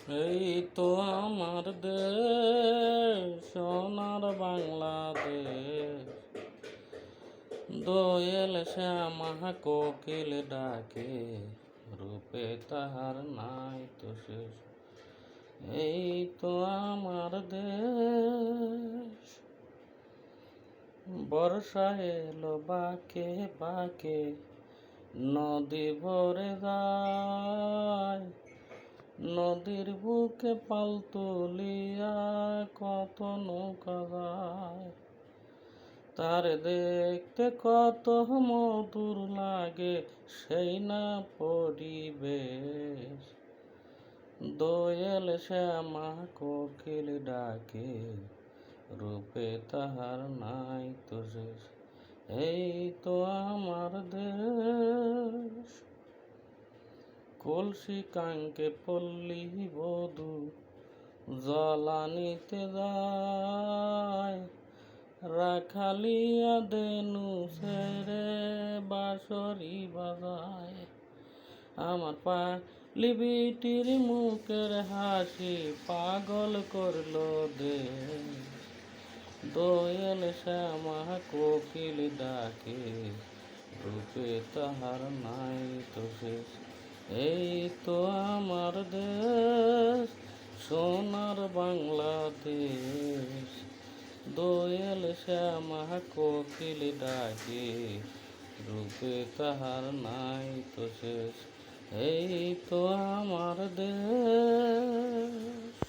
এই তো আমার দেশ, সোনার বাংলাদেশ। দোয়েল শ্যামা কোকিল ডাকে, রূপে তাহার নাই তো শেষ। এই তো আমার দেশ। বর্ষা এলো বাকে বাকে, নদী ভরে যায়। নদীর বুকে পাল তুলিয়া কত নৌকা যায়। তার দেখতে কত মধুর লাগে, সেই না পরিবেশ। দোয়েল শ্যামা কোকিল ডাকে, রূপে তাহার নাই তো শেষ। এই তো আমার দেশ। কলসি কাঙ্কে পল্লী বধূ জলানিতে যায়। রাখালিয়া দেনু ছেড়ে বাঁশরি বাজায়। আমার লিবিটির মুখের হাসি পাগল করলো দেশ। দোয়েল শ্যামা কোকিল ডাকে, রূপে তাহার নাই তো শেষ। এই তো আমার দেশ, সোনার বাংলাদেশ। দোয়েল শ্যামা কোকিল ডাকে, রূপে তাহার নাই তো শেষ। এই তো আমার দেশ।